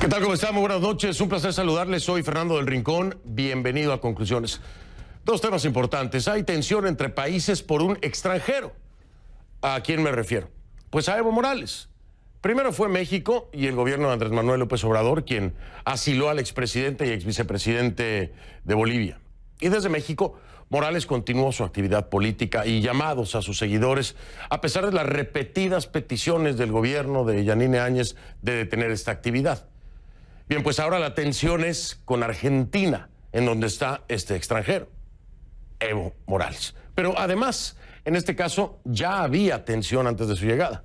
¿Qué tal? ¿Cómo están? Muy buenas noches. Un placer saludarles. Soy Fernando del Rincón. Bienvenido a Conclusiones. Dos temas importantes. Hay tensión entre países por un extranjero. ¿A quién me refiero? Pues a Evo Morales. Primero fue México y el gobierno de Andrés Manuel López Obrador quien asiló al expresidente y exvicepresidente de Bolivia. Y desde México, Morales continuó su actividad política y llamados a sus seguidores, a pesar de las repetidas peticiones del gobierno de Yanine Áñez de detener esta actividad. Bien, pues ahora la tensión es con Argentina, en donde está este extranjero, Evo Morales. Pero además, en este caso, ya había tensión antes de su llegada.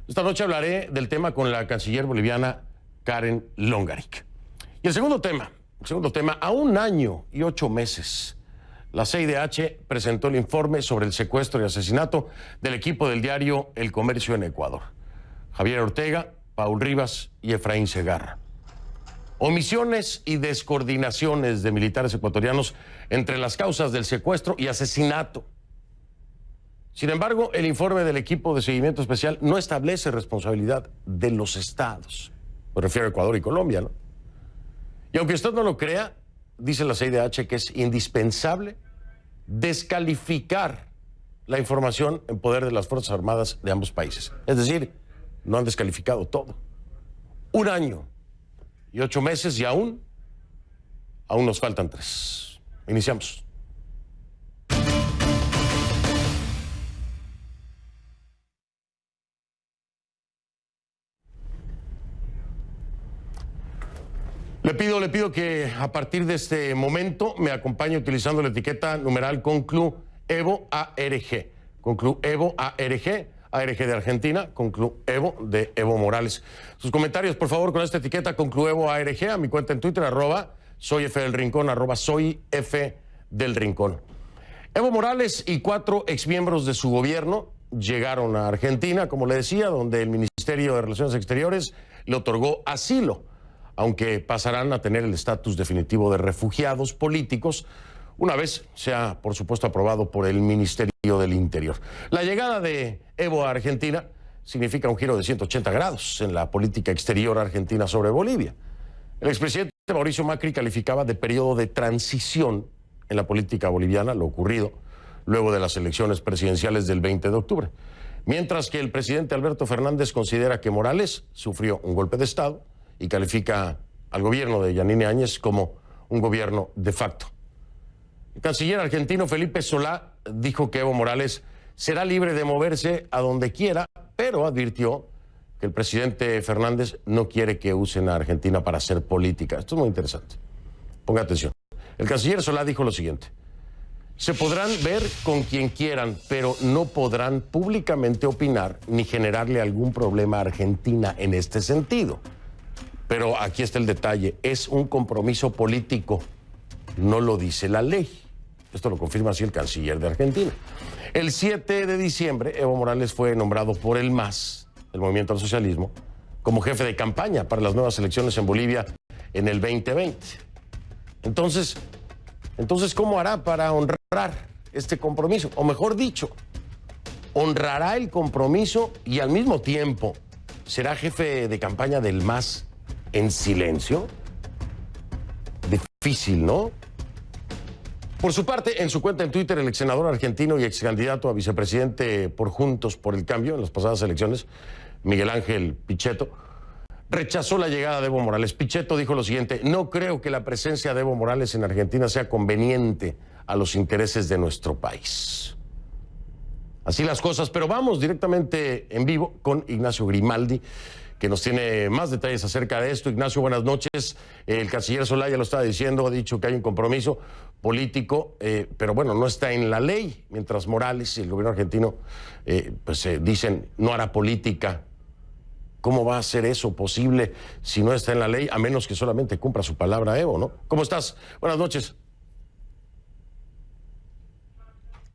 Esta noche hablaré del tema con la canciller boliviana Karen Longarich. Y el segundo tema, a 1 año y 8 meses, la CIDH presentó el informe sobre el secuestro y asesinato del equipo del diario El Comercio en Ecuador. Javier Ortega, Paul Rivas y Efraín Segarra. Omisiones y descoordinaciones de militares ecuatorianos entre las causas del secuestro y asesinato. Sin embargo, el informe del equipo de seguimiento especial no establece responsabilidad de los estados. Me refiero a Ecuador y Colombia, ¿no? Y aunque usted no lo crea, dice la CIDH que es indispensable descalificar la información en poder de las Fuerzas Armadas de ambos países. Es decir, no han descalificado todo. 1 año y 8 meses y aún nos faltan 3. Iniciamos. Le pido que a partir de este momento me acompañe utilizando la etiqueta numeral CONCLUEVO ARG. CONCLUEVO ARG. ARG de Argentina, CONCLUEVO de Evo Morales. Sus comentarios, por favor, con esta etiqueta CONCLUEVO ARG, a mi cuenta en Twitter, @soyfdelrincón, @soyfdelrincón. Evo Morales y 4 exmiembros de su gobierno llegaron a Argentina, como le decía, donde el Ministerio de Relaciones Exteriores le otorgó asilo, aunque pasarán a tener el estatus definitivo de refugiados políticos, una vez sea, por supuesto, aprobado por el Ministerio del Interior. La llegada de Evo a Argentina significa un giro de 180 grados en la política exterior argentina sobre Bolivia. El expresidente Mauricio Macri calificaba de periodo de transición en la política boliviana lo ocurrido luego de las elecciones presidenciales del 20 de octubre, mientras que el presidente Alberto Fernández considera que Morales sufrió un golpe de Estado y califica al gobierno de Yanine Áñez como un gobierno de facto. El canciller argentino Felipe Solá dijo que Evo Morales será libre de moverse a donde quiera, pero advirtió que el presidente Fernández no quiere que usen a Argentina para hacer política. Esto es muy interesante. Ponga atención. El canciller Solá dijo lo siguiente: se podrán ver con quien quieran, pero no podrán públicamente opinar ni generarle algún problema a Argentina en este sentido. Pero aquí está el detalle, es un compromiso político, no lo dice la ley. Esto lo confirma así el canciller de Argentina. El 7 de diciembre, Evo Morales fue nombrado por el MAS, el Movimiento al Socialismo, como jefe de campaña para las nuevas elecciones en Bolivia en el 2020. Entonces, ¿cómo hará para honrar este compromiso? O mejor dicho, ¿honrará el compromiso y al mismo tiempo será jefe de campaña del MAS en silencio? Difícil, ¿no? Por su parte, en su cuenta en Twitter, el ex senador argentino y ex candidato a vicepresidente por Juntos por el Cambio en las pasadas elecciones, Miguel Ángel Pichetto, rechazó la llegada de Evo Morales. Pichetto dijo lo siguiente: no creo que la presencia de Evo Morales en Argentina sea conveniente a los intereses de nuestro país. Así las cosas, pero vamos directamente en vivo con Ignacio Grimaldi, que nos tiene más detalles acerca de esto. Ignacio, buenas noches. El canciller Solá ya lo estaba diciendo, ha dicho que hay un compromiso político, pero bueno, no está en la ley, mientras Morales y el gobierno argentino dicen no hará política. ¿Cómo va a ser eso posible si no está en la ley, a menos que solamente cumpla su palabra Evo, ¿no? ¿Cómo estás? Buenas noches.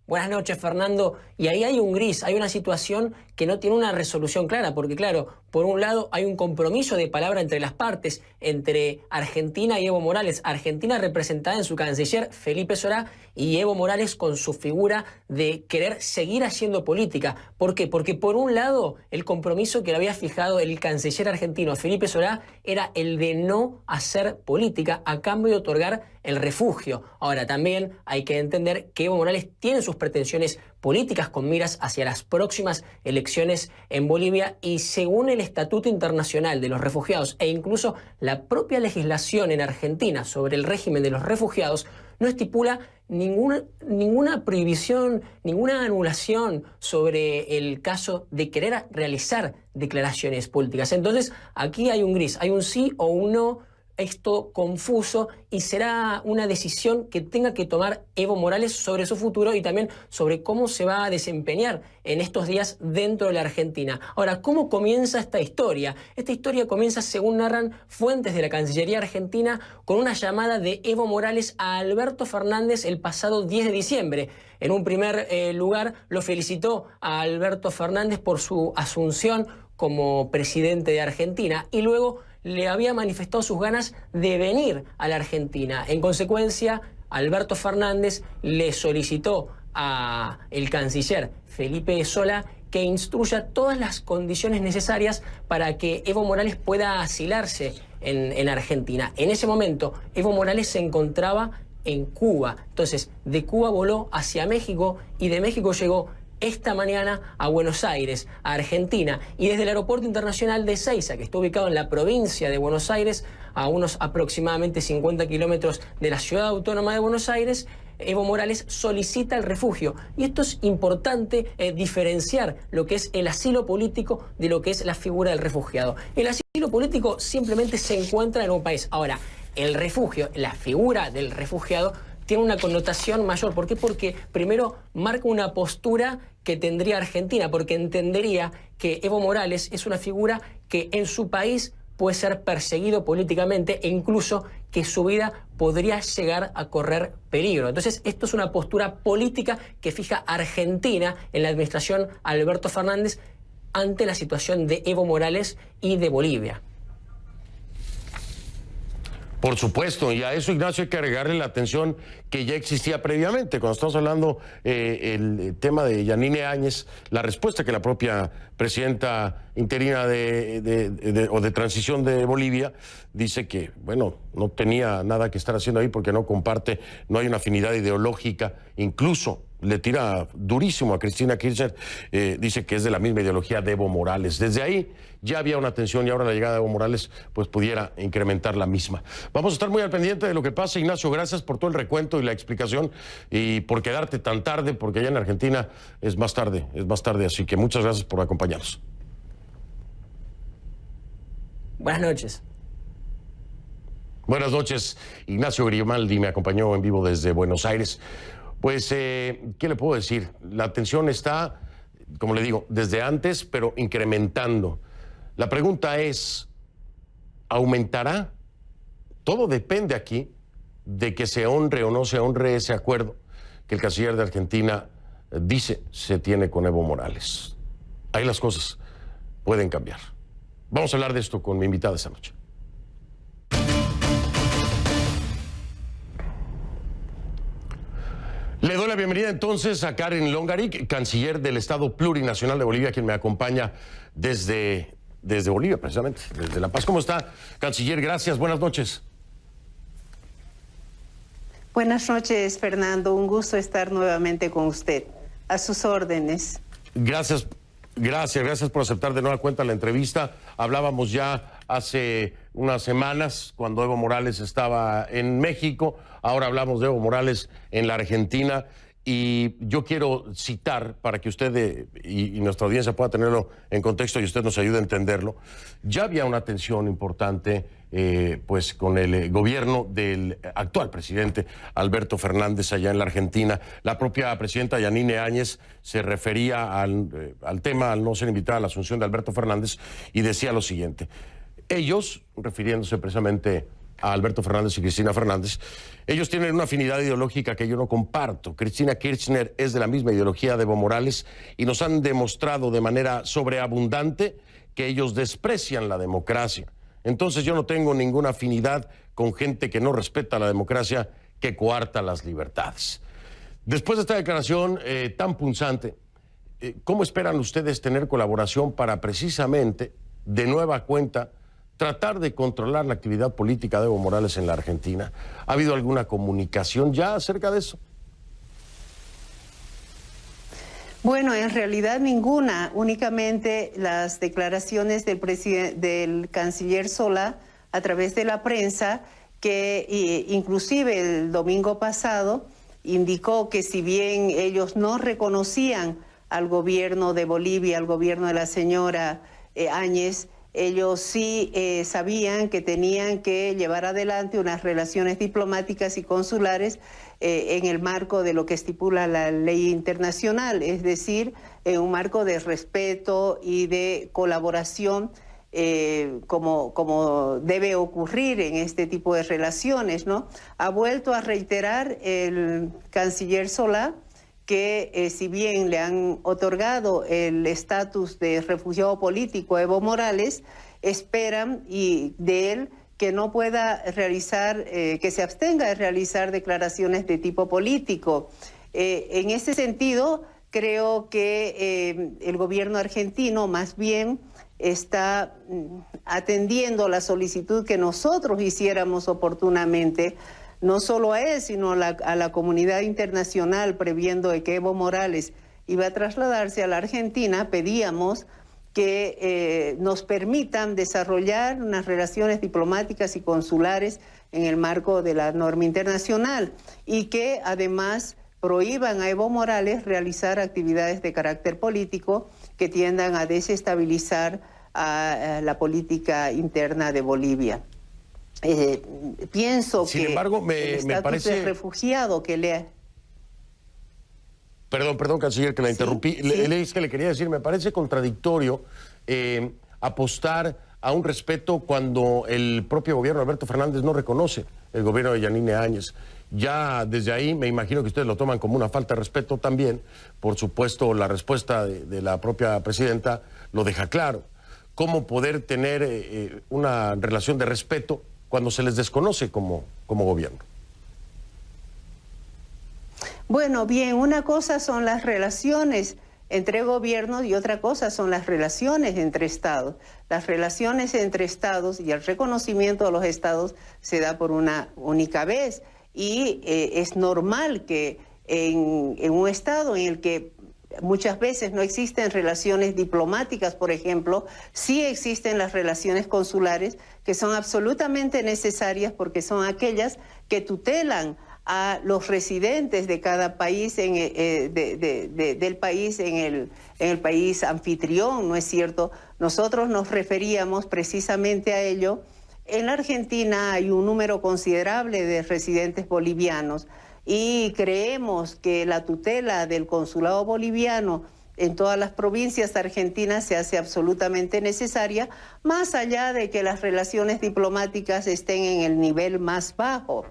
Buenas noches, Fernando. Y ahí hay un gris, hay una situación que no tiene una resolución clara, porque claro, por un lado hay un compromiso de palabra entre las partes, entre Argentina y Evo Morales. Argentina representada en su canciller Felipe Solá y Evo Morales con su figura de querer seguir haciendo política. ¿Por qué? Porque por un lado el compromiso que le había fijado el canciller argentino Felipe Solá era el de no hacer política a cambio de otorgar el refugio. Ahora también hay que entender que Evo Morales tiene sus pretensiones políticas con miras hacia las próximas elecciones en Bolivia y según el Estatuto Internacional de los Refugiados e incluso la propia legislación en Argentina sobre el régimen de los refugiados no estipula ninguna prohibición, ninguna anulación sobre el caso de querer realizar declaraciones políticas. Entonces aquí hay un gris, hay un sí o un no. Esto confuso y será una decisión que tenga que tomar Evo Morales sobre su futuro y también sobre cómo se va a desempeñar en estos días dentro de la Argentina. Ahora, ¿cómo comienza esta historia? Esta historia comienza, según narran fuentes de la Cancillería Argentina, con una llamada de Evo Morales a Alberto Fernández el pasado 10 de diciembre. En un primer lugar, lo felicitó a Alberto Fernández por su asunción como presidente de Argentina y luego le había manifestado sus ganas de venir a la Argentina. En consecuencia, Alberto Fernández le solicitó al canciller Felipe Solá que instruya todas las condiciones necesarias para que Evo Morales pueda asilarse en Argentina. En ese momento, Evo Morales se encontraba en Cuba. Entonces, de Cuba voló hacia México y de México llegó esta mañana a Buenos Aires, a Argentina, y desde el Aeropuerto Internacional de Ezeiza, que está ubicado en la provincia de Buenos Aires, a unos aproximadamente 50 kilómetros de la ciudad autónoma de Buenos Aires, Evo Morales solicita el refugio. Y esto es importante diferenciar lo que es el asilo político de lo que es la figura del refugiado. El asilo político simplemente se encuentra en un país. Ahora, el refugio, la figura del refugiado, tiene una connotación mayor. ¿Por qué? Porque primero marca una postura que tendría Argentina, porque entendería que Evo Morales es una figura que en su país puede ser perseguido políticamente e incluso que su vida podría llegar a correr peligro. Entonces, esto es una postura política que fija Argentina en la administración Alberto Fernández ante la situación de Evo Morales y de Bolivia. Por supuesto, y a eso, Ignacio, hay que agregarle la atención que ya existía previamente. Cuando estamos hablando el tema de Yanine Áñez, la respuesta que la propia presidenta interina o de transición de Bolivia dice que, bueno, no tenía nada que estar haciendo ahí porque no comparte, no hay una afinidad ideológica, incluso le tira durísimo a Cristina Kirchner, dice que es de la misma ideología de Evo Morales. Desde ahí ya había una tensión y ahora la llegada de Evo Morales pues pudiera incrementar la misma. Vamos a estar muy al pendiente de lo que pasa. Ignacio, gracias por todo el recuento y la explicación y por quedarte tan tarde, porque allá en Argentina es más tarde, así que muchas gracias por acompañarnos. Buenas noches. Buenas noches. Ignacio Grimaldi me acompañó en vivo desde Buenos Aires. Pues, ¿qué le puedo decir? La tensión está, como le digo, desde antes, pero incrementando. La pregunta es, ¿aumentará? Todo depende aquí de que se honre o no se honre ese acuerdo que el canciller de Argentina dice se tiene con Evo Morales. Ahí las cosas pueden cambiar. Vamos a hablar de esto con mi invitada esta noche. Le doy la bienvenida entonces a Karen Longaric, canciller del Estado Plurinacional de Bolivia, quien me acompaña desde Bolivia, precisamente, desde La Paz. ¿Cómo está, canciller? Gracias, buenas noches. Buenas noches, Fernando. Un gusto estar nuevamente con usted. A sus órdenes. Gracias por aceptar de nueva cuenta la entrevista. Hablábamos ya hace unas semanas cuando Evo Morales estaba en México. Ahora hablamos de Evo Morales en la Argentina. Y yo quiero citar, para que usted y nuestra audiencia pueda tenerlo en contexto y usted nos ayude a entenderlo. Ya había una tensión importante pues con el gobierno del actual presidente Alberto Fernández allá en la Argentina. La propia presidenta Yanine Áñez se refería al tema, al no ser invitada a la asunción de Alberto Fernández, y decía lo siguiente. Ellos, refiriéndose precisamente a Alberto Fernández y Cristina Fernández, ellos tienen una afinidad ideológica que yo no comparto. Cristina Kirchner es de la misma ideología de Evo Morales y nos han demostrado de manera sobreabundante que ellos desprecian la democracia. Entonces yo no tengo ninguna afinidad con gente que no respeta la democracia, que coarta las libertades. Después de esta declaración tan punzante, ¿cómo esperan ustedes tener colaboración para precisamente, de nueva cuenta, tratar de controlar la actividad política de Evo Morales en la Argentina? ¿Ha habido alguna comunicación ya acerca de eso? Bueno, en realidad ninguna, únicamente las declaraciones del canciller Solá a través de la prensa, que inclusive el domingo pasado indicó que si bien ellos no reconocían al gobierno de Bolivia, al gobierno de la señora Áñez, ellos sí sabían que tenían que llevar adelante unas relaciones diplomáticas y consulares en el marco de lo que estipula la ley internacional, es decir, en un marco de respeto y de colaboración como debe ocurrir en este tipo de relaciones, ¿no? Ha vuelto a reiterar el canciller Solá que si bien le han otorgado el estatus de refugiado político a Evo Morales, esperan de él que no pueda realizar, que se abstenga de realizar declaraciones de tipo político. En ese sentido, creo que el gobierno argentino más bien está atendiendo la solicitud que nosotros hiciéramos oportunamente, no solo a él, sino a la comunidad internacional, previendo de que Evo Morales iba a trasladarse a la Argentina. Pedíamos que nos permitan desarrollar unas relaciones diplomáticas y consulares en el marco de la norma internacional y que además prohíban a Evo Morales realizar actividades de carácter político que tiendan a desestabilizar a la política interna de Bolivia. Pienso Sin que embargo, el estatus de refugiado que le... Perdón, canciller, que la interrumpí. Sí. Es que le quería decir, me parece contradictorio apostar a un respeto cuando el propio gobierno de Alberto Fernández no reconoce el gobierno de Yanine Áñez. Ya desde ahí me imagino que ustedes lo toman como una falta de respeto también. Por supuesto, la respuesta de la propia presidenta lo deja claro. ¿Cómo poder tener una relación de respeto cuando se les desconoce como gobierno? Bueno, bien, una cosa son las relaciones entre gobiernos y otra cosa son las relaciones entre estados. Las relaciones entre estados y el reconocimiento de los estados se da por una única vez y es normal que en un estado en el que muchas veces no existen relaciones diplomáticas, por ejemplo, sí existen las relaciones consulares que son absolutamente necesarias porque son aquellas que tutelan a los residentes de cada país, del país en el país anfitrión, ¿no es cierto? Nosotros nos referíamos precisamente a ello. En la Argentina hay un número considerable de residentes bolivianos y creemos que la tutela del consulado boliviano en todas las provincias argentinas se hace absolutamente necesaria, más allá de que las relaciones diplomáticas estén en el nivel más bajo.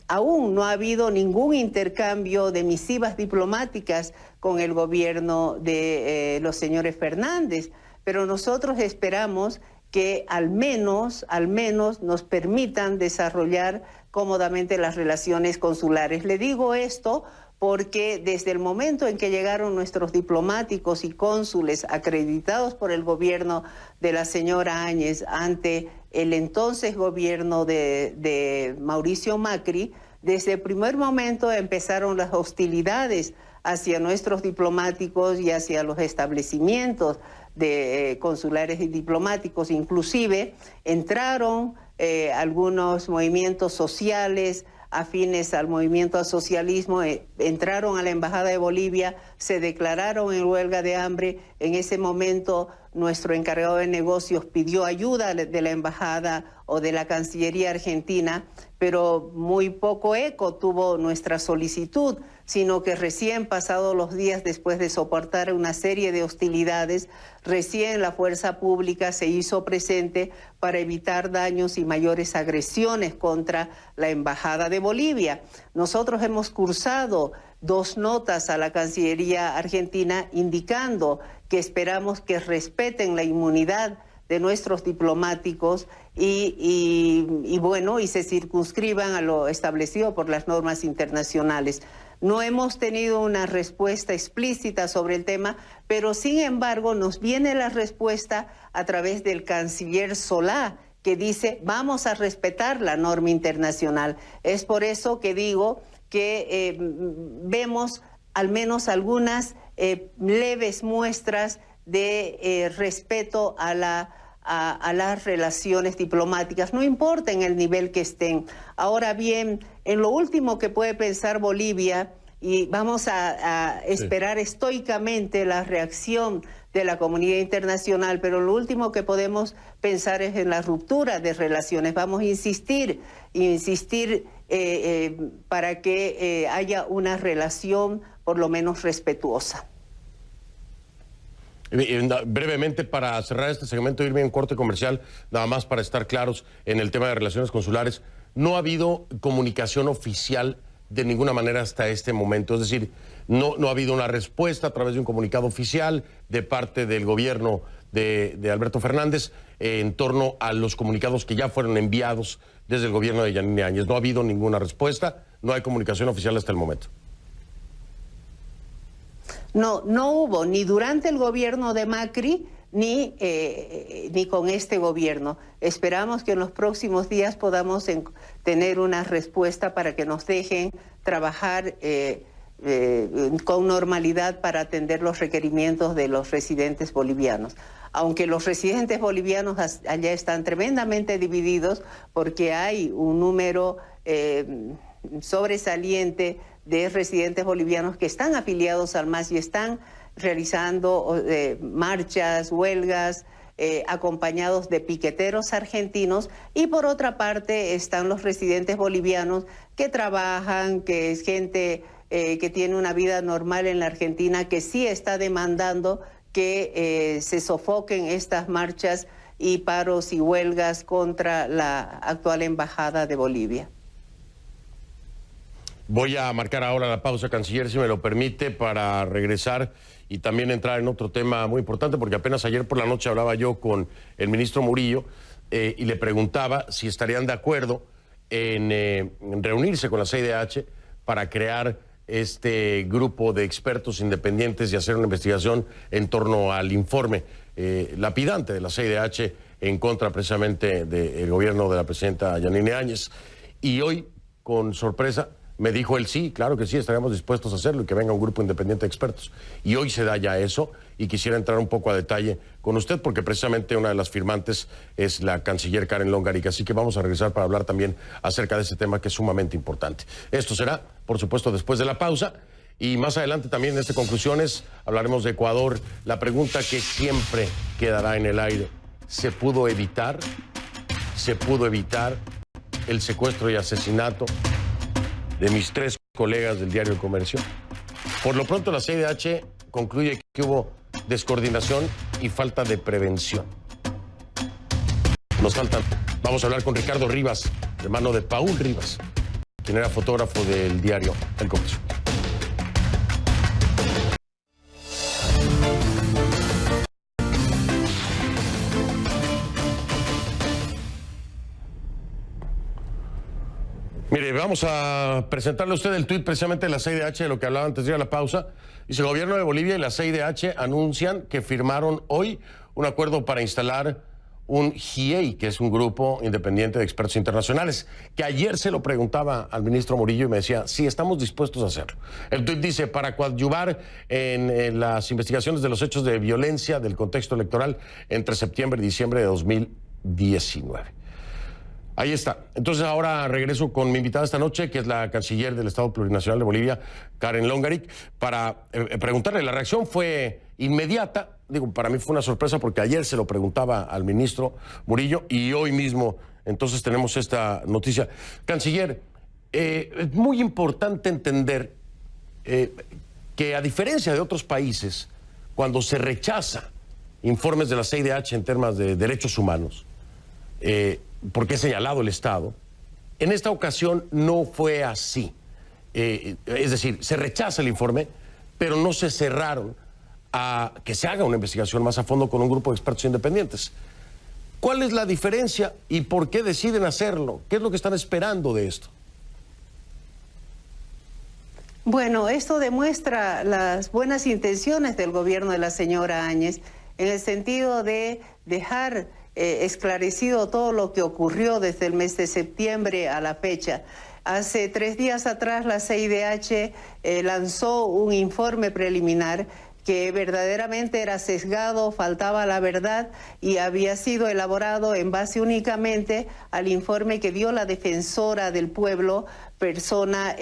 Aún no ha habido ningún intercambio de misivas diplomáticas con el gobierno de los señores Fernández, pero nosotros esperamos que al menos nos permitan desarrollar cómodamente las relaciones consulares. Le digo esto porque desde el momento en que llegaron nuestros diplomáticos y cónsules acreditados por el gobierno de la señora Áñez ante el entonces gobierno de Mauricio Macri, desde el primer momento empezaron las hostilidades hacia nuestros diplomáticos y hacia los establecimientos de consulares y diplomáticos. Inclusive entraron algunos movimientos sociales afines al movimiento al socialismo, entraron a la Embajada de Bolivia, se declararon en huelga de hambre. En ese momento nuestro encargado de negocios pidió ayuda de la Embajada o de la Cancillería Argentina, pero muy poco eco tuvo nuestra solicitud, sino que recién pasados los días después de soportar una serie de hostilidades, recién la fuerza pública se hizo presente para evitar daños y mayores agresiones contra la Embajada de Bolivia. Nosotros hemos cursado 2 notas a la Cancillería Argentina indicando que esperamos que respeten la inmunidad de nuestros diplomáticos y se circunscriban a lo establecido por las normas internacionales. No hemos tenido una respuesta explícita sobre el tema, pero sin embargo nos viene la respuesta a través del canciller Solá, que dice vamos a respetar la norma internacional. Es por eso que digo que vemos al menos algunas leves muestras de respeto a las relaciones diplomáticas, no importa en el nivel que estén. Ahora bien, en lo último que puede pensar Bolivia, y vamos a esperar estoicamente la reacción de la comunidad internacional, pero lo último que podemos pensar es en la ruptura de relaciones. Vamos a insistir para que haya una relación por lo menos respetuosa. Brevemente, para cerrar este segmento, irme en corte comercial, nada más para estar claros en el tema de relaciones consulares, no ha habido comunicación oficial de ninguna manera hasta este momento, es decir, no ha habido una respuesta a través de un comunicado oficial de parte del gobierno de Alberto Fernández en torno a los comunicados que ya fueron enviados desde el gobierno de Yanine Áñez. No ha habido ninguna respuesta, no hay comunicación oficial hasta el momento. No hubo ni durante el gobierno de Macri ni con este gobierno. Esperamos que en los próximos días podamos tener una respuesta para que nos dejen trabajar con normalidad para atender los requerimientos de los residentes bolivianos. Aunque los residentes bolivianos allá están tremendamente divididos porque hay un número sobresaliente de residentes bolivianos que están afiliados al MAS y están realizando marchas, huelgas, acompañados de piqueteros argentinos, y por otra parte están los residentes bolivianos que trabajan, que es gente que tiene una vida normal en la Argentina, que sí está demandando que se sofoquen estas marchas y paros y huelgas contra la actual embajada de Bolivia. Voy a marcar ahora la pausa, canciller, si me lo permite, para regresar y también entrar en otro tema muy importante, porque apenas ayer por la noche hablaba yo con el ministro Murillo y le preguntaba si estarían de acuerdo en reunirse con la CIDH para crear este grupo de expertos independientes y hacer una investigación en torno al informe lapidante de la CIDH en contra precisamente del gobierno de la presidenta Yanine Áñez. Y hoy, con sorpresa, me dijo él sí, claro que sí, estaríamos dispuestos a hacerlo y que venga un grupo independiente de expertos. Y hoy se da ya eso y quisiera entrar un poco a detalle con usted porque precisamente una de las firmantes es la canciller Karen Longarik. Así que vamos a regresar para hablar también acerca de ese tema que es sumamente importante. Esto será, por supuesto, después de la pausa. Y más adelante también en conclusiones hablaremos de Ecuador. La pregunta que siempre quedará en el aire: ¿se pudo evitar? ¿Se pudo evitar el secuestro y asesinato de mis 3 colegas del diario El Comercio? Por lo pronto la CIDH concluye que hubo descoordinación y falta de prevención. Nos faltan. Vamos a hablar con Ricardo Rivas, hermano de Paul Rivas, quien era fotógrafo del diario El Comercio. Mire, vamos a presentarle a usted el tuit precisamente de la CIDH, de lo que hablaba antes de ir a la pausa. Dice: el gobierno de Bolivia y la CIDH anuncian que firmaron hoy un acuerdo para instalar un GIEI, que es un grupo independiente de expertos internacionales, que ayer se lo preguntaba al ministro Murillo y me decía, sí, estamos dispuestos a hacerlo. El tuit dice: para coadyuvar en las investigaciones de los hechos de violencia del contexto electoral entre septiembre y diciembre de 2019. Ahí está. Entonces ahora regreso con mi invitada esta noche, que es la canciller del Estado Plurinacional de Bolivia, Karen Longarik, para preguntarle. La reacción fue inmediata. Digo, para mí fue una sorpresa porque ayer se lo preguntaba al ministro Murillo y hoy mismo entonces tenemos esta noticia. Canciller, es muy importante entender que a diferencia de otros países, cuando se rechaza informes de la CIDH en temas de derechos humanos, porque es señalado el Estado, en esta ocasión no fue así. Es decir, se rechaza el informe, pero no se cerraron a que se haga una investigación más a fondo con un grupo de expertos independientes. ¿Cuál es la diferencia y por qué deciden hacerlo? ¿Qué es lo que están esperando de esto? Bueno, esto demuestra las buenas intenciones del gobierno de la señora Áñez en el sentido de dejar esclarecido todo lo que ocurrió desde el mes de septiembre a la fecha. Hace 3 días atrás la CIDH lanzó un informe preliminar que verdaderamente era sesgado, faltaba la verdad y había sido elaborado en base únicamente al informe que dio la defensora del pueblo, persona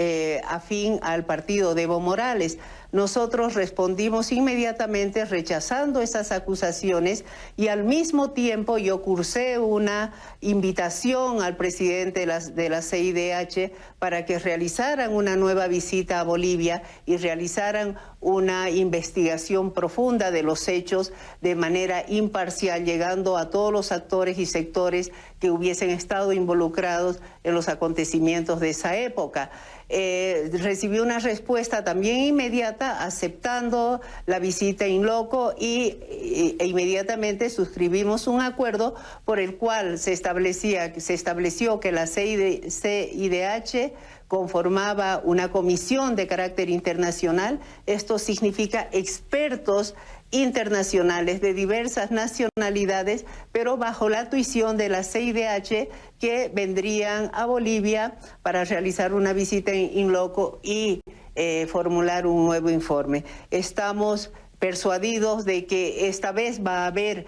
afín al partido de Evo Morales. Nosotros respondimos inmediatamente rechazando esas acusaciones y al mismo tiempo yo cursé una invitación al presidente de la CIDH para que realizaran una nueva visita a Bolivia y realizaran una investigación profunda de los hechos de manera imparcial, llegando a todos los actores y sectores que hubiesen estado involucrados en los acontecimientos de esa época. Recibí una respuesta también inmediata aceptando la visita in loco e inmediatamente suscribimos un acuerdo por el cual se estableció que la CIDH conformaba una comisión de carácter internacional. Esto significa expertos internacionales de diversas nacionalidades, pero bajo la tuición de la CIDH, que vendrían a Bolivia para realizar una visita in loco y formular un nuevo informe. Estamos persuadidos de que esta vez va a haber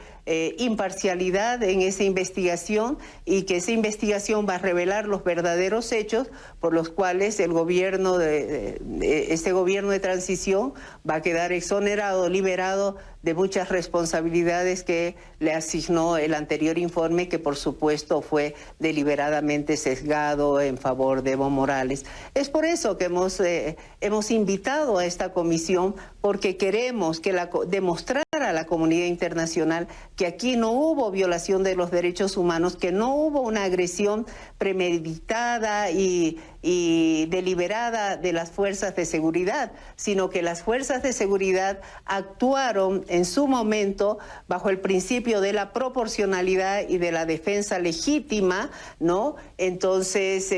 imparcialidad en esa investigación y que esa investigación va a revelar los verdaderos hechos por los cuales el gobierno este gobierno de transición va a quedar exonerado, liberado de muchas responsabilidades que le asignó el anterior informe, que por supuesto fue deliberadamente sesgado en favor de Evo Morales. Es por eso que hemos invitado a esta comisión, porque queremos que demostrar a la comunidad internacional que aquí no hubo violación de los derechos humanos, que no hubo una agresión premeditada y deliberada de las fuerzas de seguridad, sino que las fuerzas de seguridad actuaron en su momento bajo el principio de la proporcionalidad y de la defensa legítima, ¿no? Entonces,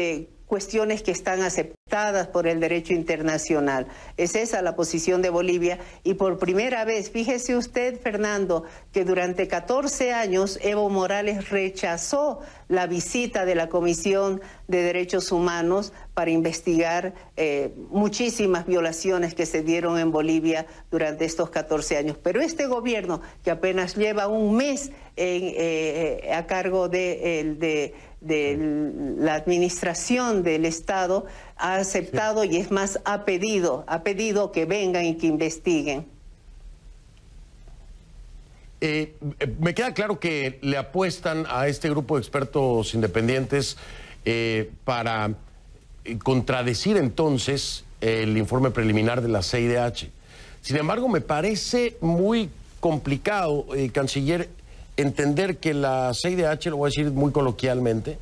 cuestiones que están aceptadas por el derecho internacional. Es esa la posición de Bolivia y por primera vez, fíjese usted, Fernando, que durante 14 años Evo Morales rechazó la visita de la Comisión de Derechos Humanos para investigar muchísimas violaciones que se dieron en Bolivia durante estos 14 años. Pero este gobierno, que apenas lleva un mes a cargo de la administración del Estado, ha aceptado y es más, ha pedido que vengan y que investiguen. Me queda claro que le apuestan a este grupo de expertos independientes para contradecir entonces el informe preliminar de la CIDH. Sin embargo, me parece muy complicado, canciller, entender que la CIDH, lo voy a decir muy coloquialmente,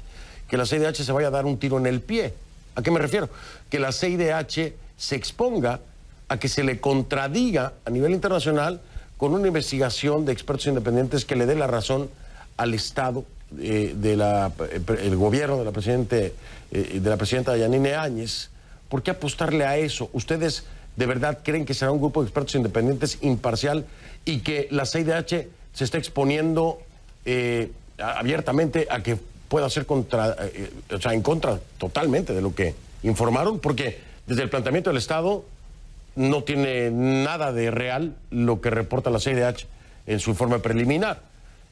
que la CIDH se vaya a dar un tiro en el pie. ¿A qué me refiero? Que la CIDH se exponga a que se le contradiga a nivel internacional con una investigación de expertos independientes que le dé la razón al Estado, el gobierno de la presidenta Yanine Áñez. ¿Por qué apostarle a eso? ¿Ustedes de verdad creen que será un grupo de expertos independientes imparcial y que la CIDH se está exponiendo abiertamente a que pueda ser en contra totalmente de lo que informaron? Porque desde el planteamiento del Estado no tiene nada de real lo que reporta la CIDH en su informe preliminar.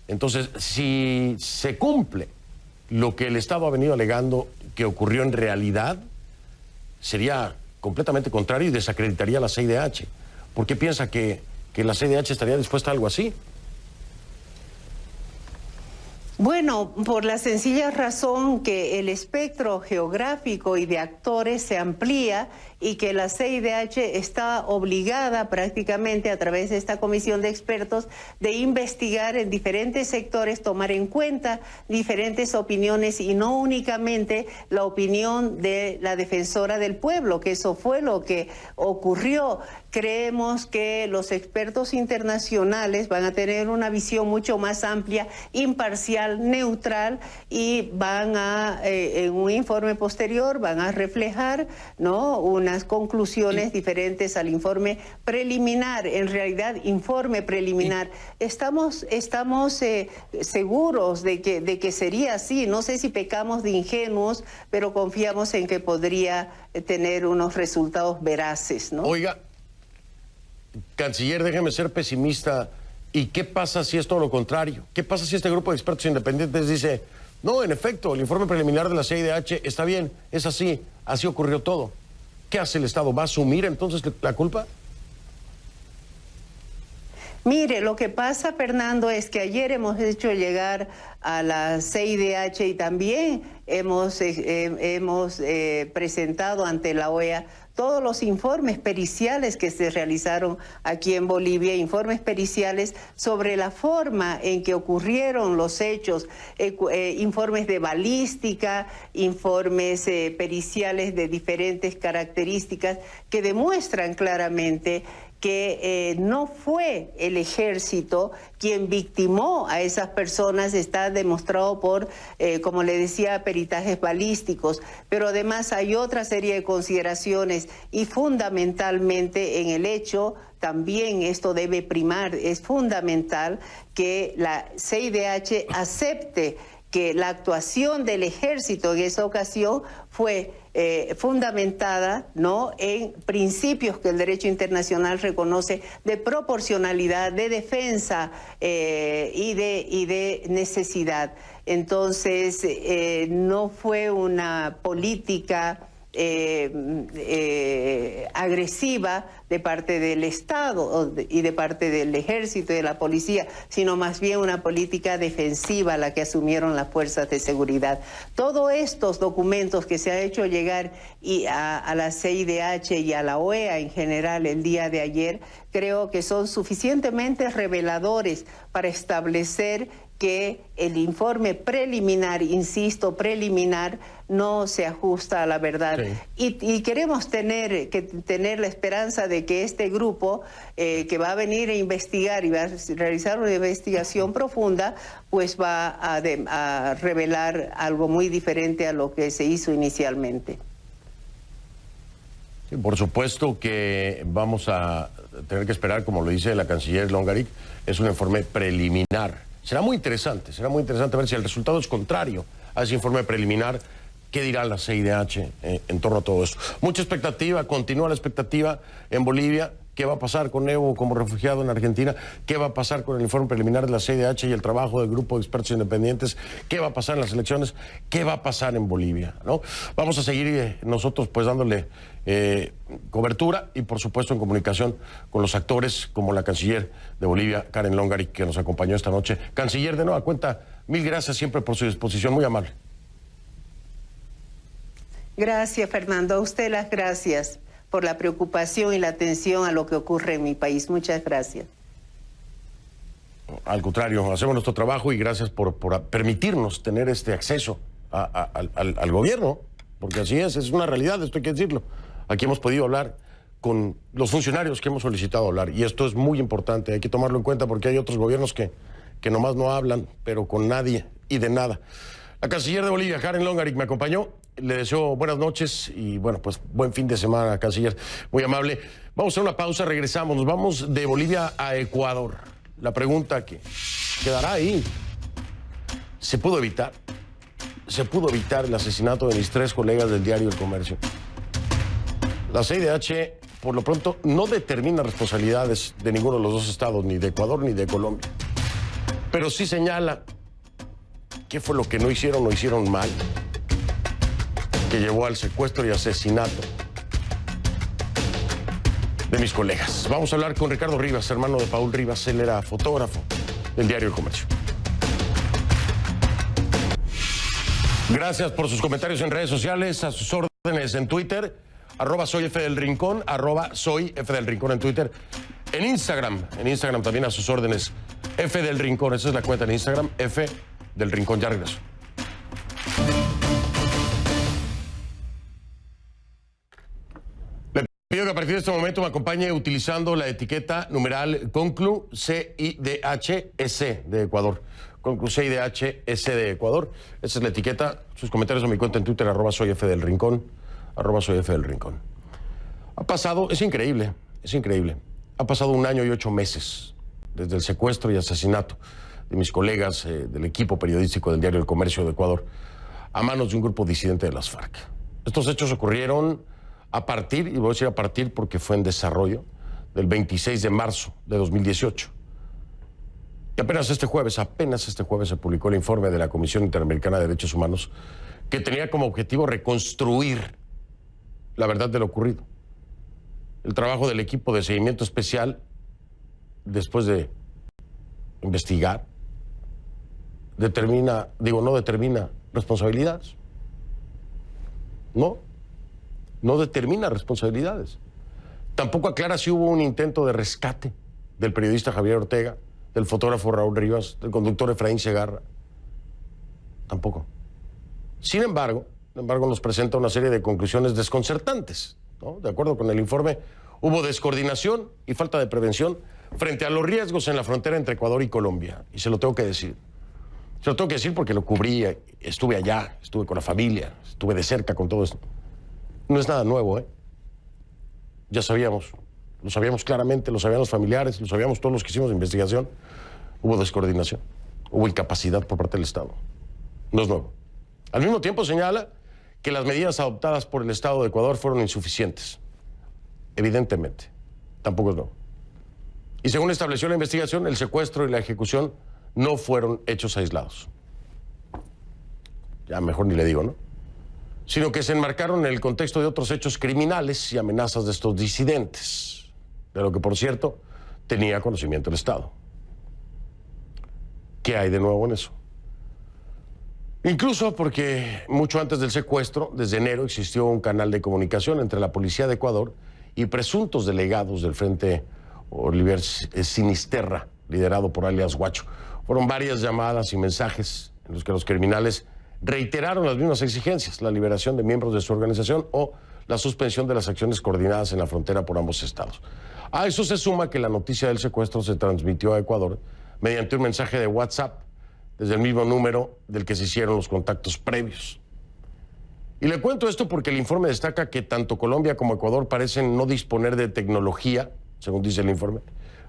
Entonces, si se cumple lo que el Estado ha venido alegando que ocurrió en realidad, sería completamente contrario y desacreditaría a la CIDH. ¿Por qué piensa que la CIDH estaría dispuesta a algo así? Bueno, por la sencilla razón que el espectro geográfico y de actores se amplía y que la CIDH está obligada prácticamente a través de esta comisión de expertos de investigar en diferentes sectores, tomar en cuenta diferentes opiniones y no únicamente la opinión de la defensora del pueblo, que eso fue lo que ocurrió. Creemos que los expertos internacionales van a tener una visión mucho más amplia, imparcial, neutral, y van a, en un informe posterior, van a reflejar, ¿no?, unas conclusiones diferentes al informe preliminar. En realidad, informe preliminar. Estamos seguros de que sería así. No sé si pecamos de ingenuos, pero confiamos en que podría tener unos resultados veraces, ¿no? Oiga, canciller, déjeme ser pesimista. ¿Y qué pasa si es todo lo contrario? ¿Qué pasa si este grupo de expertos independientes dice, no, en efecto, el informe preliminar de la CIDH está bien, es así ocurrió todo? ¿Qué hace el Estado? ¿Va a asumir entonces la culpa? Mire, lo que pasa, Fernando, es que ayer hemos hecho llegar a la CIDH y también hemos presentado ante la OEA todos los informes periciales que se realizaron aquí en Bolivia, informes periciales sobre la forma en que ocurrieron los hechos, informes de balística, informes periciales de diferentes características que demuestran claramente que no fue el ejército quien victimó a esas personas. Está demostrado por, como le decía, peritajes balísticos, pero además hay otra serie de consideraciones y fundamentalmente en el hecho, también esto debe primar, es fundamental que la CIDH acepte que la actuación del ejército en esa ocasión fue fundamentada, ¿no?, en principios que el derecho internacional reconoce de proporcionalidad, de defensa y de necesidad. Entonces, no fue una política agresiva de parte del Estado y de parte del ejército y de la policía, sino más bien una política defensiva la que asumieron las fuerzas de seguridad. Todos estos documentos que se ha hecho llegar a la CIDH y a la OEA en general el día de ayer, creo que son suficientemente reveladores para establecer que el informe preliminar, insisto, preliminar, no se ajusta a la verdad. Sí. Y queremos tener la esperanza de que este grupo que va a venir a investigar y va a realizar una investigación profunda, pues va a revelar algo muy diferente a lo que se hizo inicialmente. Sí, por supuesto que vamos a tener que esperar, como lo dice la canciller Longarik, es un informe preliminar. Será muy interesante ver si el resultado es contrario a ese informe preliminar. ¿Qué dirá la CIDH en torno a todo esto? Mucha expectativa, continúa la expectativa en Bolivia. ¿Qué va a pasar con Evo como refugiado en Argentina? ¿Qué va a pasar con el informe preliminar de la CIDH y el trabajo del grupo de expertos independientes? ¿Qué va a pasar en las elecciones? ¿Qué va a pasar en Bolivia? ¿No? Vamos a seguir nosotros pues dándole cobertura y por supuesto en comunicación con los actores como la canciller de Bolivia, Karen Longarik, que nos acompañó esta noche. Canciller, de nueva cuenta, mil gracias siempre por su disposición, muy amable. Gracias, Fernando. A usted las gracias por la preocupación y la atención a lo que ocurre en mi país. Muchas gracias. Al contrario, hacemos nuestro trabajo y gracias por permitirnos tener este acceso al gobierno, porque así es una realidad, esto hay que decirlo. Aquí hemos podido hablar con los funcionarios que hemos solicitado hablar y esto es muy importante, hay que tomarlo en cuenta porque hay otros gobiernos que nomás no hablan, pero con nadie y de nada. La canciller de Bolivia, Karen Longarik, me acompañó. Le deseo buenas noches y, bueno, pues buen fin de semana, canciller. Muy amable. Vamos a hacer una pausa, regresamos. Nos vamos de Bolivia a Ecuador. La pregunta que quedará ahí. ¿Se pudo evitar? ¿Se pudo evitar el asesinato de mis 3 colegas del diario El Comercio? La CIDH, por lo pronto, no determina responsabilidades de ninguno de los 2 estados, ni de Ecuador ni de Colombia. Pero sí señala qué fue lo que no hicieron mal, que llevó al secuestro y asesinato de mis colegas. Vamos a hablar con Ricardo Rivas, hermano de Paul Rivas. Él era fotógrafo del diario El Comercio. Gracias por sus comentarios en redes sociales, a sus órdenes en Twitter. @soy F del Rincón, @soy F del Rincón en Twitter. En Instagram también a sus órdenes, F del Rincón, esa es la cuenta en Instagram, F del Rincón. Ya regreso. Le pido que a partir de este momento me acompañe utilizando la etiqueta numeral Conclu CIDHS de Ecuador. Conclu CIDHS de Ecuador. Esa es la etiqueta. Sus comentarios en mi cuenta en Twitter, @soy F del Rincón, @soy F del Rincón. Ha pasado, es increíble. Ha pasado 1 año y 8 meses desde el secuestro y asesinato de mis colegas del equipo periodístico del diario El Comercio de Ecuador a manos de un grupo disidente de las FARC. Estos hechos ocurrieron a partir, y voy a decir a partir porque fue en desarrollo, del 26 de marzo de 2018. Y apenas este jueves se publicó el informe de la Comisión Interamericana de Derechos Humanos que tenía como objetivo reconstruir la verdad de lo ocurrido. El trabajo del equipo de seguimiento especial, después de investigar, no determina responsabilidades. No determina responsabilidades. Tampoco aclara si hubo un intento de rescate del periodista Javier Ortega, del fotógrafo Raúl Rivas, del conductor Efraín Segarra. Tampoco. Sin embargo, nos presenta una serie de conclusiones desconcertantes, ¿no? De acuerdo con el informe, hubo descoordinación y falta de prevención frente a los riesgos en la frontera entre Ecuador y Colombia. Y se lo tengo que decir. Se lo tengo que decir porque lo cubrí, estuve allá, estuve con la familia, estuve de cerca con todo esto. No es nada nuevo, ¿eh? Ya sabíamos, lo sabíamos claramente, lo sabían los familiares, lo sabíamos todos los que hicimos investigación. Hubo descoordinación, hubo incapacidad por parte del Estado. No es nuevo. Al mismo tiempo señala que las medidas adoptadas por el Estado de Ecuador fueron insuficientes. Evidentemente, tampoco es nuevo. Y según estableció la investigación, el secuestro y la ejecución no fueron hechos aislados. Ya mejor ni le digo, ¿no? Sino que se enmarcaron en el contexto de otros hechos criminales y amenazas de estos disidentes, de lo que, por cierto, tenía conocimiento el Estado. ¿Qué hay de nuevo en eso? Incluso porque mucho antes del secuestro, desde enero, existió un canal de comunicación entre la Policía de Ecuador y presuntos delegados del Frente Oliver Sinisterra, liderado por alias Guacho. Fueron varias llamadas y mensajes en los que los criminales reiteraron las mismas exigencias, la liberación de miembros de su organización o la suspensión de las acciones coordinadas en la frontera por ambos estados. A eso se suma que la noticia del secuestro se transmitió a Ecuador mediante un mensaje de WhatsApp desde el mismo número del que se hicieron los contactos previos. Y le cuento esto porque el informe destaca que tanto Colombia como Ecuador parecen no disponer de tecnología, según dice el informe,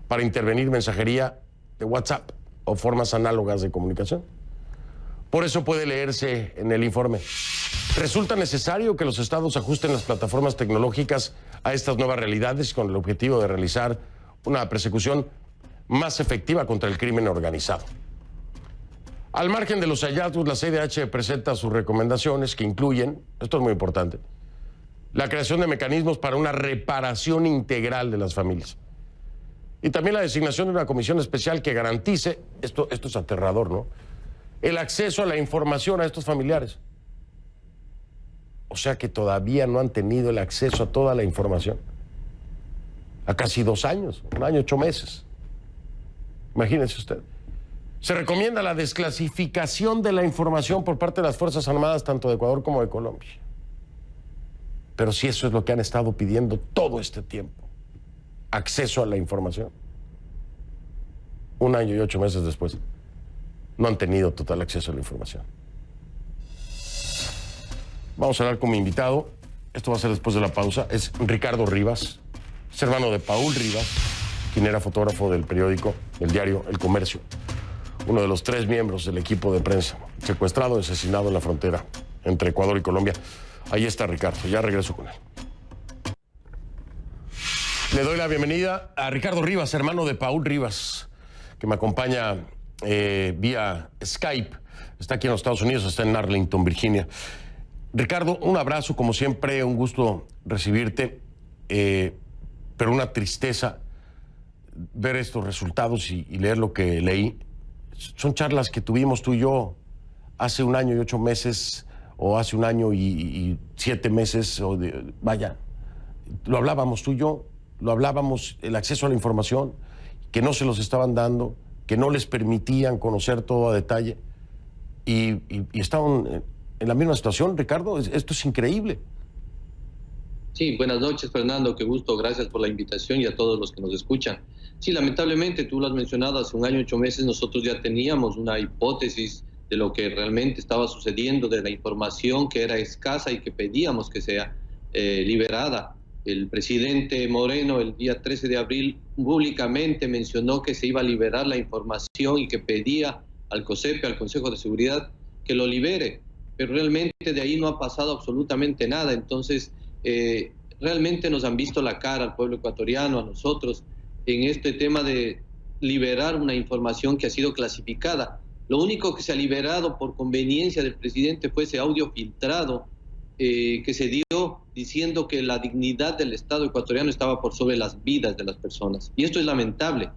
para intervenir mensajería de WhatsApp o formas análogas de comunicación. Por eso puede leerse en el informe: resulta necesario que los estados ajusten las plataformas tecnológicas a estas nuevas realidades con el objetivo de realizar una persecución más efectiva contra el crimen organizado. Al margen de los hallazgos, la CIDH presenta sus recomendaciones que incluyen, esto es muy importante, la creación de mecanismos para una reparación integral de las familias. Y también la designación de una comisión especial que garantice, esto es aterrador, ¿no?, el acceso a la información a estos familiares. O sea que todavía no han tenido el acceso a toda la información. A casi 2 años, 1 año, 8 meses. Imagínense usted. Se recomienda la desclasificación de la información por parte de las Fuerzas Armadas, tanto de Ecuador como de Colombia. Pero si eso es lo que han estado pidiendo todo este tiempo, acceso a la información. 1 año y 8 meses después, no han tenido total acceso a la información. Vamos a hablar con mi invitado. Esto va a ser después de la pausa. Es Ricardo Rivas, es hermano de Paul Rivas, quien era fotógrafo del periódico, del diario El Comercio, uno de los 3 miembros del equipo de prensa, secuestrado y asesinado en la frontera entre Ecuador y Colombia. Ahí está Ricardo, ya regreso con él. Le doy la bienvenida a Ricardo Rivas, hermano de Paul Rivas, que me acompaña vía Skype. Está aquí en los Estados Unidos, está en Arlington, Virginia. Ricardo, un abrazo, como siempre, un gusto recibirte, pero una tristeza ver estos resultados y leer lo que leí. Son charlas que tuvimos tú y yo hace 1 año y 8 meses, o hace 1 año y 7 meses, vaya, lo hablábamos tú y yo, lo hablábamos, el acceso a la información, que no se los estaban dando, que no les permitían conocer todo a detalle, y estaban en la misma situación, Ricardo. Esto es increíble. Sí, buenas noches, Fernando, qué gusto, gracias por la invitación y a todos los que nos escuchan. Sí, lamentablemente, tú lo has mencionado, hace 1 año, 8 meses nosotros ya teníamos una hipótesis de lo que realmente estaba sucediendo, de la información que era escasa y que pedíamos que sea liberada. El presidente Moreno el día 13 de abril públicamente mencionó que se iba a liberar la información y que pedía al COSEPE, al Consejo de Seguridad, que lo libere, pero realmente de ahí no ha pasado absolutamente nada. Entonces, realmente nos han visto la cara al pueblo ecuatoriano, a nosotros, en este tema de liberar una información que ha sido clasificada. Lo único que se ha liberado por conveniencia del presidente fue ese audio filtrado que se dio diciendo que la dignidad del Estado ecuatoriano estaba por sobre las vidas de las personas. Y esto es lamentable.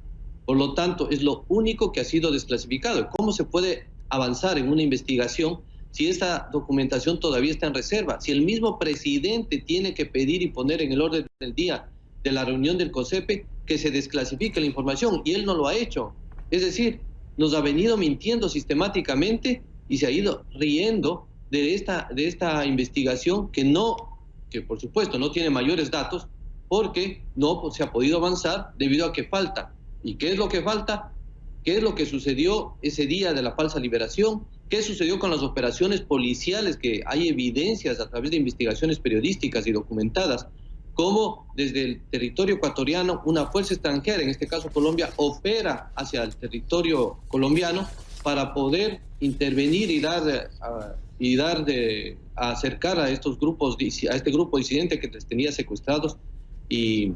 Por lo tanto, es lo único que ha sido desclasificado. ¿Cómo se puede avanzar en una investigación si esta documentación todavía está en reserva? Si el mismo presidente tiene que pedir y poner en el orden del día de la reunión del COSEPE que se desclasifique la información, y él no lo ha hecho. Es decir, nos ha venido mintiendo sistemáticamente y se ha ido riendo de esta investigación que por supuesto no tiene mayores datos, porque no se ha podido avanzar debido a que falta. ¿Y qué es lo que falta? ¿Qué es lo que sucedió ese día de la falsa liberación? ¿Qué sucedió con las operaciones policiales? Que hay evidencias a través de investigaciones periodísticas y documentadas, cómo desde el territorio ecuatoriano una fuerza extranjera, en este caso Colombia, opera hacia el territorio colombiano para poder intervenir y acercar a estos grupos, a este grupo disidente que les tenía secuestrados y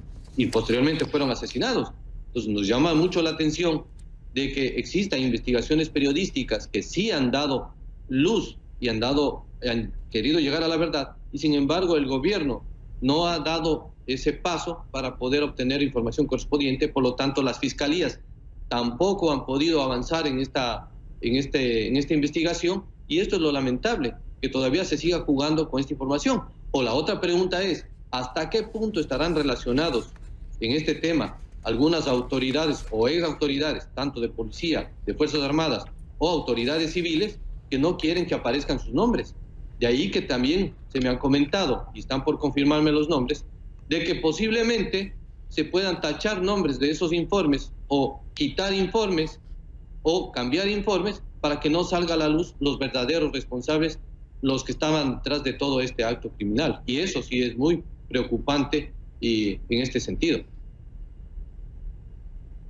posteriormente fueron asesinados. Entonces nos llama mucho la atención de que existan investigaciones periodísticas que sí han dado luz y han querido llegar a la verdad, y sin embargo el gobierno no ha dado ese paso para poder obtener información correspondiente. Por lo tanto, las fiscalías tampoco han podido avanzar en esta investigación, y esto es lo lamentable, que todavía se siga jugando con esta información. O la otra pregunta es, ¿hasta qué punto estarán relacionados en este tema algunas autoridades o ex autoridades, tanto de policía, de Fuerzas Armadas o autoridades civiles, que no quieren que aparezcan sus nombres? De ahí que también se me han comentado, y están por confirmarme los nombres, de que posiblemente se puedan tachar nombres de esos informes o quitar informes o cambiar informes para que no salga a la luz los verdaderos responsables, los que estaban detrás de todo este acto criminal. Y eso sí es muy preocupante y en este sentido.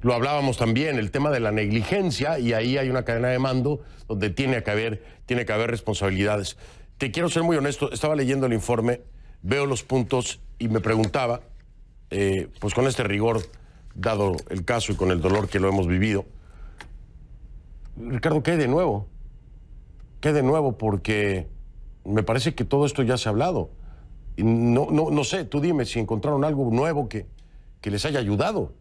Lo hablábamos también, el tema de la negligencia, y ahí hay una cadena de mando donde tiene que haber responsabilidades. Te quiero ser muy honesto, estaba leyendo el informe, veo los puntos y me preguntaba, pues con este rigor, dado el caso y con el dolor que lo hemos vivido, Ricardo, ¿qué hay de nuevo? ¿Qué hay de nuevo? Porque me parece que todo esto ya se ha hablado. Y no sé, tú dime si encontraron algo nuevo que les haya ayudado.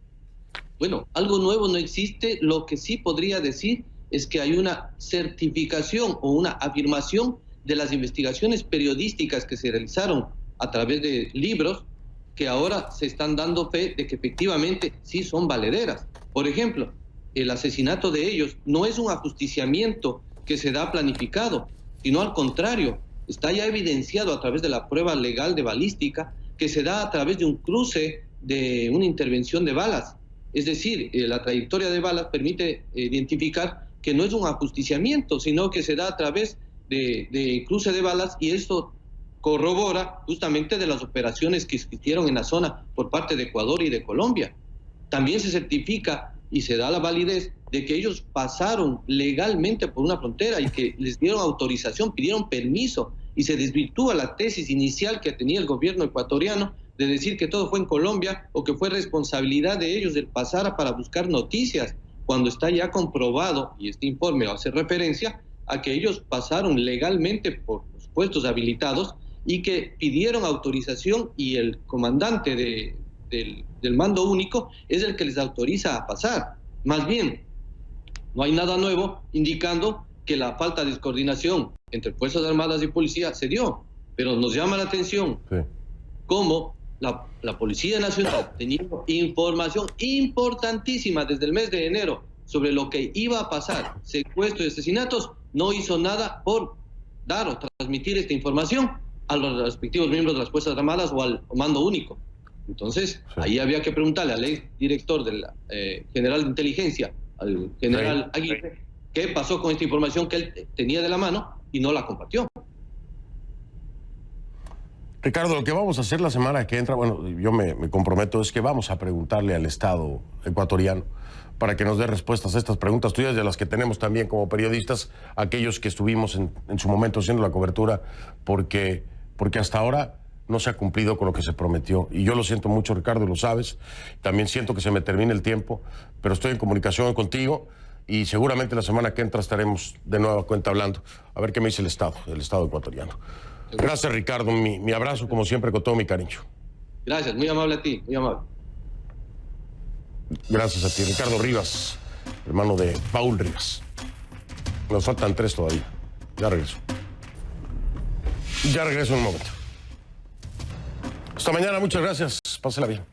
Bueno, algo nuevo no existe. Lo que sí podría decir es que hay una certificación o una afirmación de las investigaciones periodísticas que se realizaron a través de libros, que ahora se están dando fe de que efectivamente sí son valederas. Por ejemplo, el asesinato de ellos no es un ajusticiamiento que se da planificado, sino al contrario, está ya evidenciado a través de la prueba legal de balística, que se da a través de un cruce de una intervención de balas. Es decir, la trayectoria de balas permite identificar que no es un ajusticiamiento, sino que se da a través de cruce de balas, y esto corrobora justamente de las operaciones que existieron en la zona por parte de Ecuador y de Colombia. También se certifica y se da la validez de que ellos pasaron legalmente por una frontera y que les dieron autorización, pidieron permiso, y se desvirtúa la tesis inicial que tenía el gobierno ecuatoriano de decir que todo fue en Colombia o que fue responsabilidad de ellos el pasar para buscar noticias, cuando está ya comprobado, y este informe hace referencia a que ellos pasaron legalmente por los puestos habilitados y que pidieron autorización, y el comandante del mando único es el que les autoriza a pasar. Más bien, no hay nada nuevo indicando que la falta de coordinación entre Fuerzas Armadas y Policía se dio, pero nos llama la atención cómo la Policía Nacional tenía información importantísima desde el mes de enero sobre lo que iba a pasar, secuestros y asesinatos, no hizo nada por dar o transmitir esta información a los respectivos miembros de las Fuerzas Armadas o al Comando Único. Entonces, ahí había que preguntarle al ex director del general de inteligencia, al general Aguirre, qué pasó con esta información que él tenía de la mano y no la compartió. Ricardo, lo que vamos a hacer la semana que entra, bueno, yo me comprometo, es que vamos a preguntarle al Estado ecuatoriano para que nos dé respuestas a estas preguntas tuyas y a las que tenemos también como periodistas, aquellos que estuvimos en su momento haciendo la cobertura, porque hasta ahora no se ha cumplido con lo que se prometió. Y yo lo siento mucho, Ricardo, lo sabes. También siento que se me termine el tiempo, pero estoy en comunicación contigo y seguramente la semana que entra estaremos de nueva cuenta hablando. A ver qué me dice el Estado ecuatoriano. Gracias, Ricardo. Mi abrazo, como siempre, con todo mi cariño. Gracias, muy amable a ti, muy amable. Gracias a ti, Ricardo Rivas, hermano de Paul Rivas. Nos faltan 3 todavía. Ya regreso. Ya regreso en un momento. Hasta mañana, muchas gracias. Pásela bien.